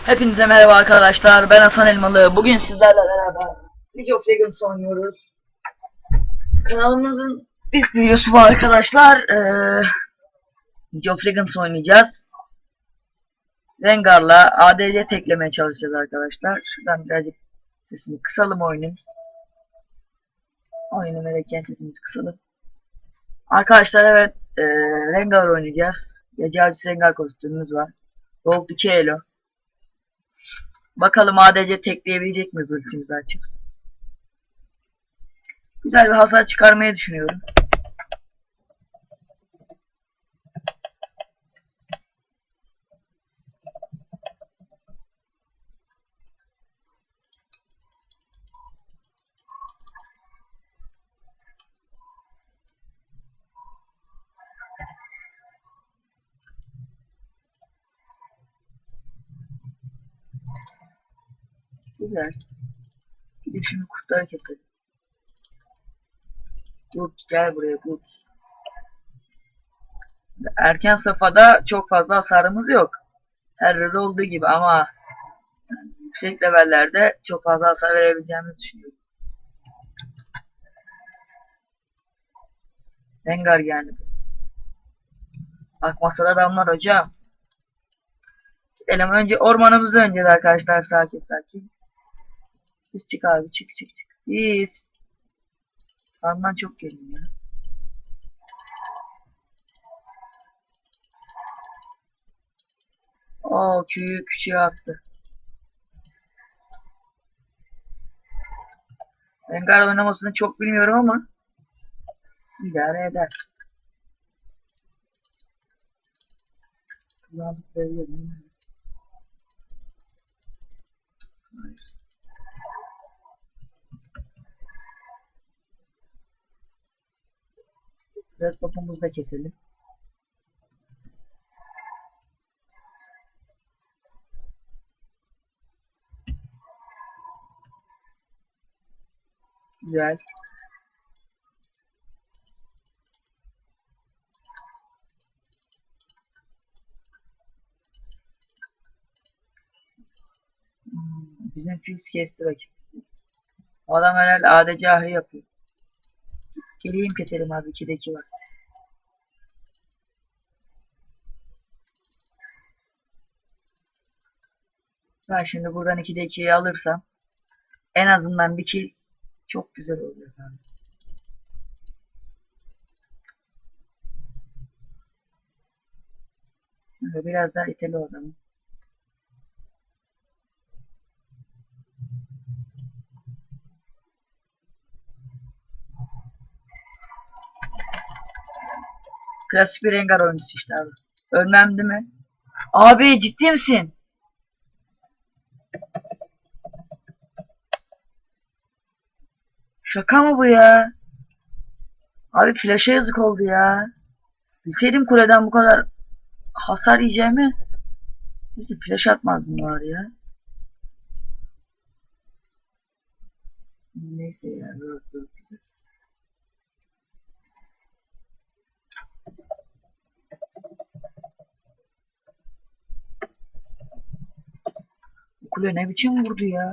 Hepinize merhaba arkadaşlar. Ben Hasan Elmalı. Bugün sizlerle beraber League of Legends oynuyoruz. Kanalımızın ilk videosu bu arkadaşlar. League of Legends oynayacağız. Rengar'la ADC teklemeye çalışacağız arkadaşlar. Şuradan birazcık sesini kısalım oyunun. Oyunu verirken sesimizi kısalım. Arkadaşlar evet Rengar oynayacağız. Gece avcısı Rengar kostümümüz var. Gold 2 Elo. Bakalım ADC tekleyebilecek miyiz ultimizi açıp. Güzel bir hasar çıkarmayı düşünüyorum. Güzel. Gidip şimdi kurtları keselim. Kurt gel buraya kurt. Erken safhada çok fazla hasarımız yok. Her yerde olduğu gibi ama yüksek levellerde çok fazla hasar verebileceğimizi düşünüyorum. Rengar yani. Bak masada adamlar hocam. Gidelim önce ormanımızı önce arkadaşlar sakin sakin. Biz çık abi çık çık çık. Biz. Sağından çok geliyor ya. Oo küçüğe attı. Rengar oynamasını çok bilmiyorum ama idare eder. Buradan zıplayabilirim. Red topumuzu da keselim. Güzel. Bizim Fizz kesti rakip. O adam herhalde ADC ahri yapıyor. Geleyim keselim abi. 2'de 2 var. Ben şimdi buradan 2'de 2'yi alırsam en azından bir kill çok güzel oluyor abi. Biraz daha iteli o adamı. Klasik bir Rengar oyuncusu işte abi. Ölmem değil mi? Abi ciddi misin? Şaka mı bu ya? Abi flash'a yazık oldu ya. Bilseydim kuleden bu kadar hasar yiyeceğimi neyse flash atmazdım var ya. Neyse ya. Dur. Bu kule ne biçim vurdu ya?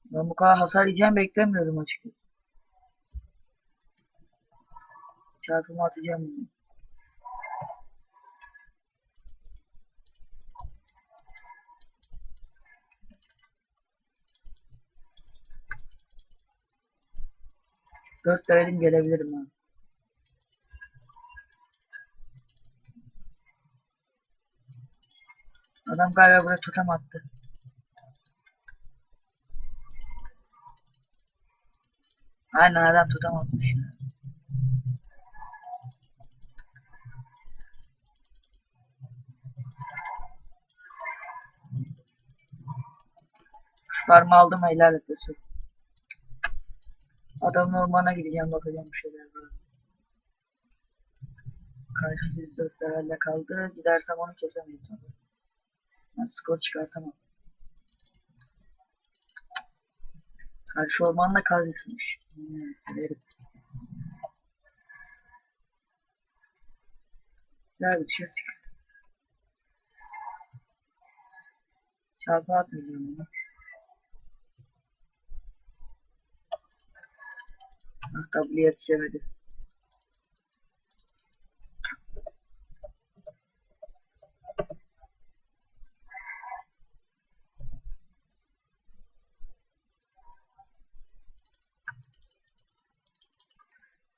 Ben bu kadar hasar yiyeceğimi beklemiyordum açıkçası. Çarpımı atacağım bunu. Dört levelim gelebilirim ha. Adam galiba buraya totem attı. Aynen adam totem atmış ya. Şu farmı aldım helal et Resul. Adamın ormana gideceğim bakacağım bir şeyler var. Karşı 104 levelle kaldı. Gidersem onu kesemeyiz sonra. Ben skor çıkartamam. Karşı ormanla Kha'Zix'miş. Severim. Güzel bir tişört çıktı. Çarpı atmayacağım bunu. Ah, W yetişemedi.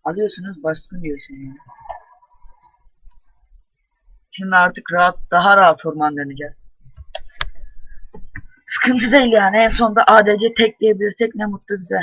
Alıyorsunuz, baskın diyorsun yani. Şimdi artık daha rahat orman döneceğiz. Sıkıntı değil yani. En sonunda ADC tekleyebilirsek ne mutlu bize.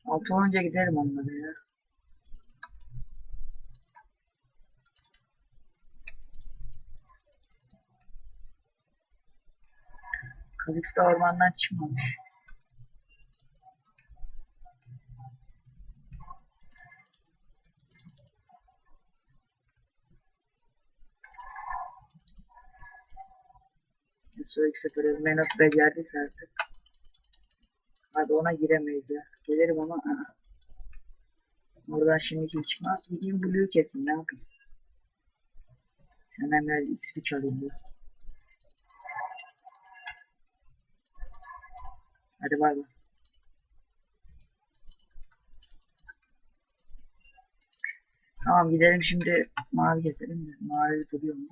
Altı olunca giderim onlara ya. Kha'Zix de ormandan çıkmamış. Sonraki sefer ölmeyi nasıl becerdiyse artık. Hadi ona giremeyiz ya. Gelirim ama oradan şimdiki çıkmaz. Gideyim Blue'yu keseyim, ne yapayım. Sen hemen XP çalayım diyorsun. Hadi bay bay. Tamam, gidelim şimdi mavi keselim de. Mavi duruyor mu?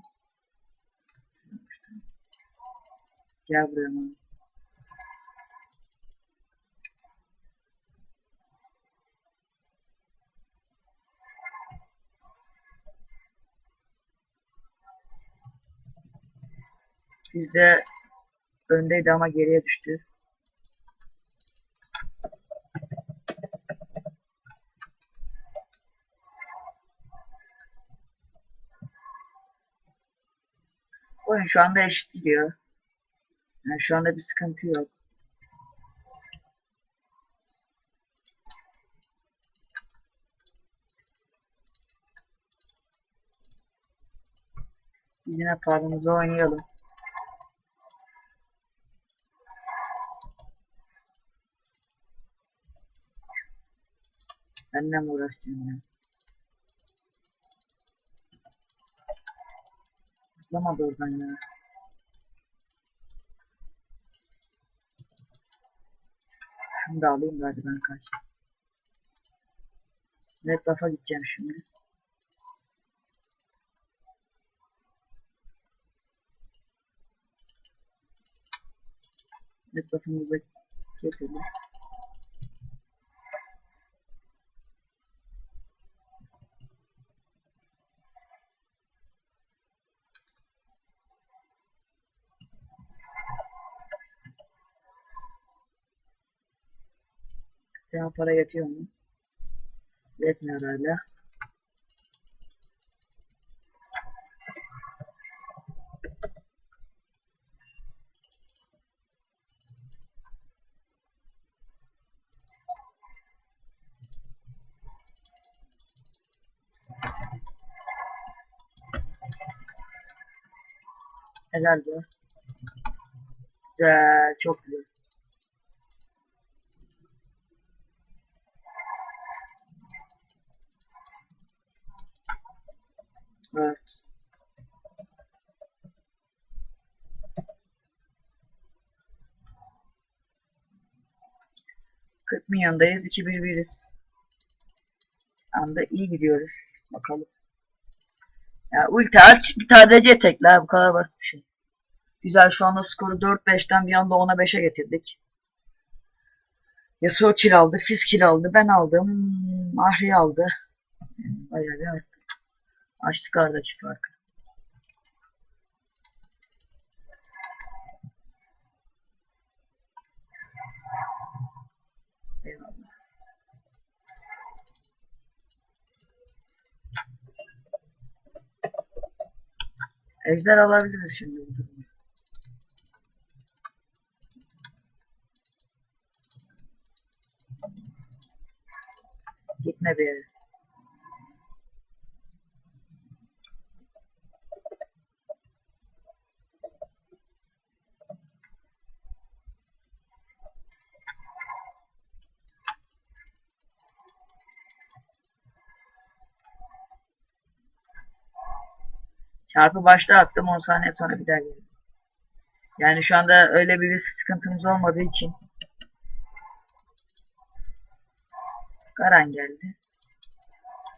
Gel buraya mavi. Bizde öndeydi ama geriye düştü. Oyun şu anda eşit gidiyor. Yani şu anda bir sıkıntı yok. Biz yine farmımızı oynayalım. Seninle mi uğraşacağım ya? Zıplamadı oradan ya. Şunu da alayım da hadi ben kaçtım. Red buff'a gideceğim şimdi. Red buff'ımızı keselim. Senin para yetiyor mu? Yetmiyor hala. Helal be. Güzel, çok güzel. Evet. 40 milyondayız. 2-1-1'iz. Anda iyi gidiyoruz. Bakalım. Ya ulti aç, bir TDC tekler. Bu kadar basit bir şey. Güzel, şu anda skoru 4-5'ten bir anda 10'a 5'e getirdik. Yasuo kill aldı, Fizz kill aldı, ben aldım. Ahri aldı. Bayağı bir arttı. Açtık aradaki farkı. Eyvallah. Ejder alabiliriz şimdi bu durumu. Gitme bir yere. Çarpı başta attım, 10 saniye sonra bir daha geldim. Yani şu anda öyle bir sıkıntımız olmadığı için. Garan geldi.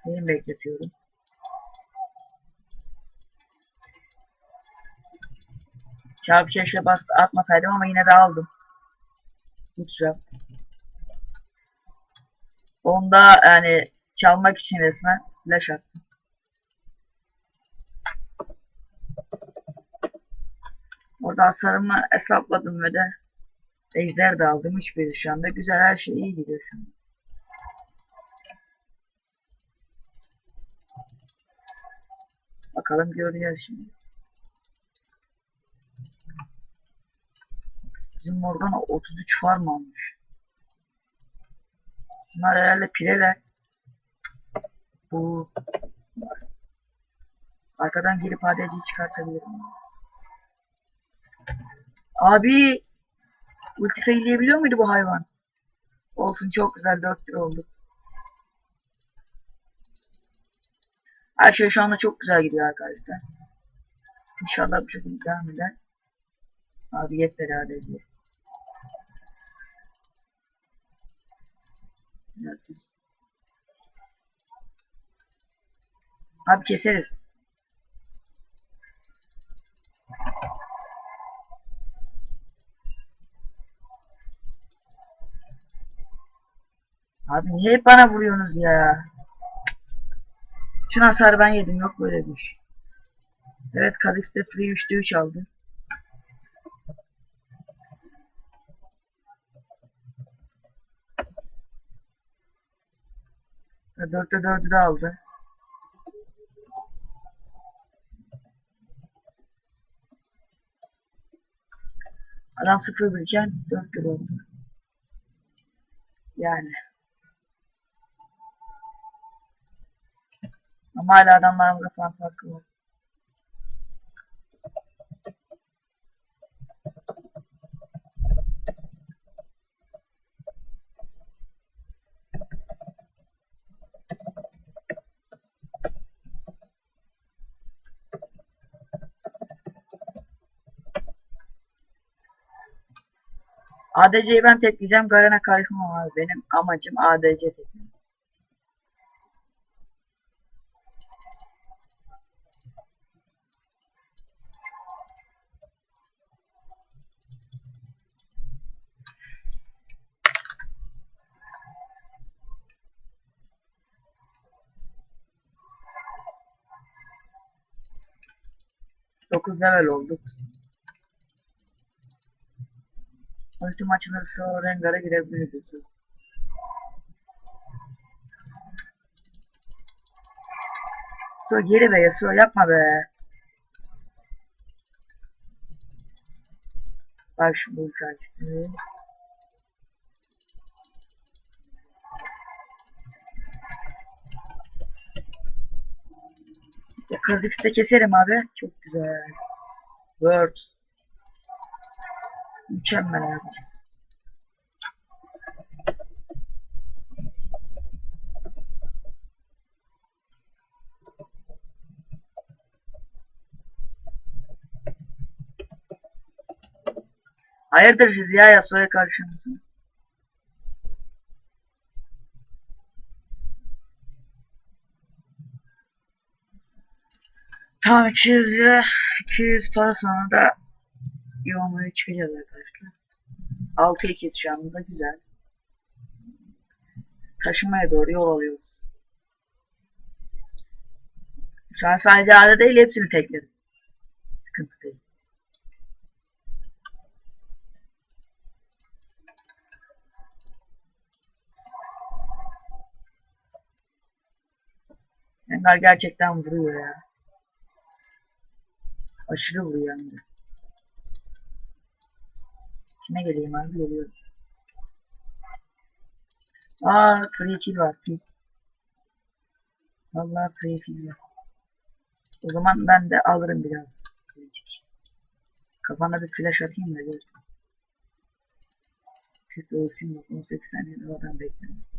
Neyi bekletiyorum? Çarpı keşke atmasaydım ama yine de aldım. Güzel. Onda yani çalmak için resmen flash attım. Orada hasarımı hesapladım ve de ejder de aldım. 3-1 şu anda. Güzel, her şey iyi gidiyor şu an. Bakalım, göreceğiz şimdi. Bizim Morgana 33 farm almış. Bunlar herhalde pireler. Bu arkadan gelip ADC'yi çıkartabilirim. Abi ulti failleyebiliyor muydu bu hayvan? Olsun, çok güzel, 4-1 oldu. Her şey şu anda çok güzel gidiyor arkadaşlar. İnşallah bu şekilde devam eder. Abi yetmedi ADC. Biz. Abi keseriz. Abi niye hep bana vuruyorsunuz ya? Bütün hasarı ben yedim, yok böyle bir şey. Evet, Kha'Zix de free 3'te 3 aldı. Ve 4'te 4'ü de aldı. Adam 0 iken 4 oldu. Yani. Ama hala adamlarımızda falan farkı var. ADC'yi ben tekleyeceğim. Garen'e karışmam abi. Benim amacım ADC teklemek. Dokuz level olduk. Ultim açılırsa o Rengar'a girebiliriz. So geri be Yasuo, yapma be. Bak şimdi ulti açtı. Kha'Zix'i de keserim abi. Çok güzel. Word. Mükemmel abi. Hayırdır siz ya, Yasuo'ya karşı mısınız? Tamam, 200 lira, 200 para sonra da yoğunluğa çıkacağız arkadaşlar. 6-2 şu anda, güzel. Taşımaya doğru yol alıyoruz. Şu an sadece AD değil, hepsini tekledim. Sıkıntı değil. Rengar gerçekten vuruyor ya. Aşırı vuruyor hem de. Kime geleyim abi, geliyorum. Aa, free kill var pis. Vallahi free kill var. O zaman ben de alırım biraz. Kafana bir flash atayım da görürsün. Kötü olsun yok. 18 saniyede o adam beklemez.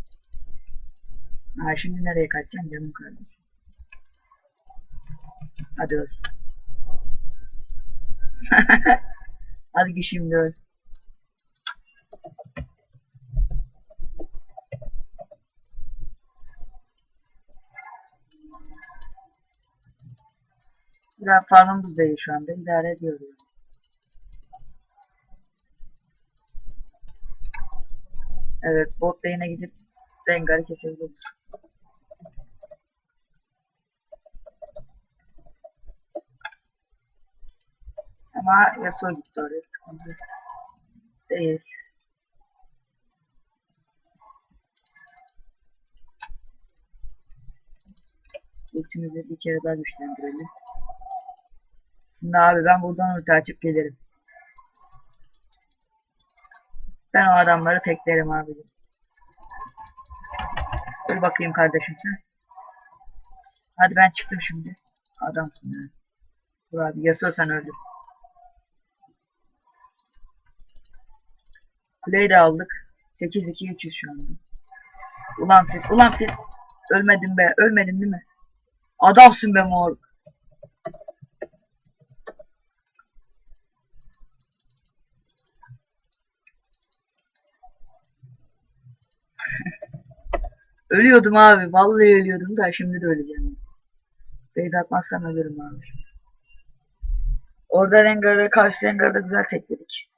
Ha, şimdi nereye kaçacaksın canım kardeşim? Hadi öl. Hadi ki şimdi öl. Biraz farmımız değil şu anda. İdare ediyoruz. Evet, bot lane'e gidip Rengar'ı kesebiliriz. Ama Yasuo gitti oraya, sıkıntı değil. Ultimizi bir kere daha güçlendirelim. Şimdi abi ben buradan ulti açıp gelirim. Ben o adamları teklerim abicim. Dur bakayım kardeşim sen. Hadi ben çıktım şimdi. Adamsın ya. Dur abi, Yasuo sen öldün. Kuleyi de aldık. 8-2-3'üz şu anda. Ulan Fizz, ulan Fizz. Ölmedin be, ölmedin değil mi? Adamsın be mor. Ölüyordum abi, vallahi ölüyordum da şimdi de öleceğim. Beyz atmazsam ölürüm abi. Orada Rengar'ı, karşı Rengar'ı güzel tekledik.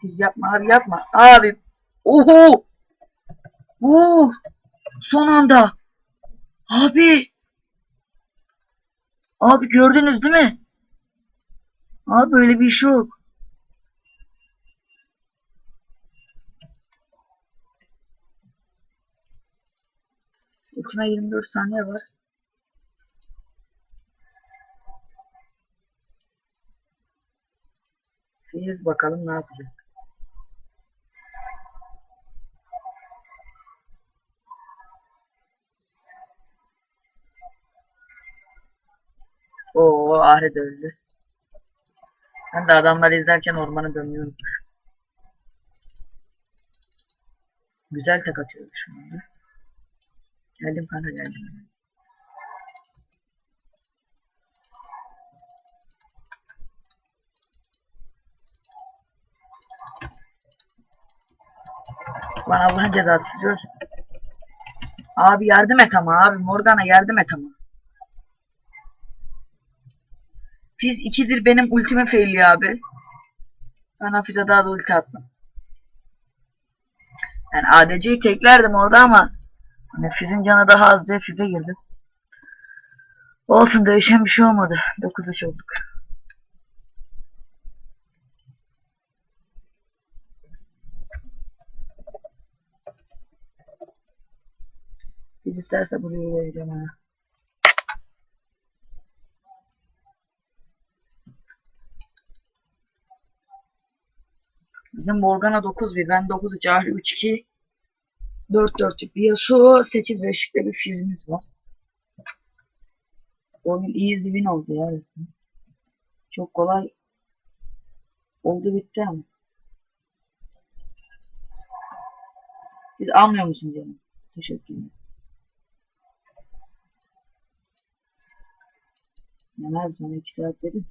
Fizz yapma abi, yapma. Abi. Oho. Oo. Son anda. Abi. Abi gördünüz değil mi? Abi böyle bir şey yok. Ultime 24 saniye var. Fizz bakalım ne yapacak. Oo, Ahri öldü. Ben de adamları izlerken ormanı dönüyorum. Güzel tek atıyordu şu anda. Geldim kanka, geldim. Lan Allah'ın cezası Fizz öl. Abi yardım et ama abi. Morgana yardım et ama. Fizz 2'dir benim ultimi failliyor abi. Ben Hafiz'e daha da ulti attım. Yani ADC'yi teklerdim orada ama hani Fizz'in canı daha az diye Fizz'e girdim. Olsun, değişen bir şey olmadı. 9-3 olduk. Biz isterse buraya vereceğim ha. Bizim Morgana 9-1, ben 9-3, Ahri 3-2, 4-4'lük bir Yasuo, 8-5'likte bir Fizz'imiz var. Oyun easy win oldu ya resmen. Çok kolay oldu, bitti ama. Biz almıyor musun canım? Teşekkürler. Yani abi sana 2 saat dedim.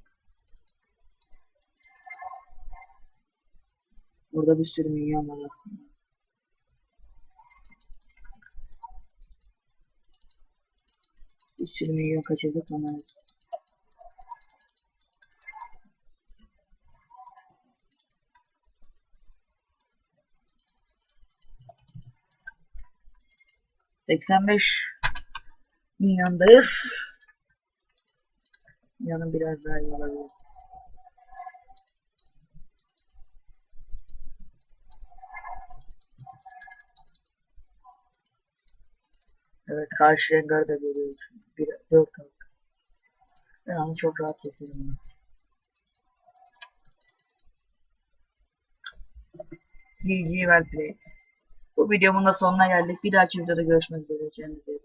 Orada bir sürü milyon var aslında. Bir sürü milyon kaçırdık ama. 85 milyondayız. Yanım biraz daha iyi olabilir. Evet, karşı Rengar'ı da görüyoruz. 4 aldık. Ben onu çok rahat keserim. GG well played. Bu videomun da sonuna geldik. Bir dahaki videoda görüşmek üzere. Kendinize iyi bakın.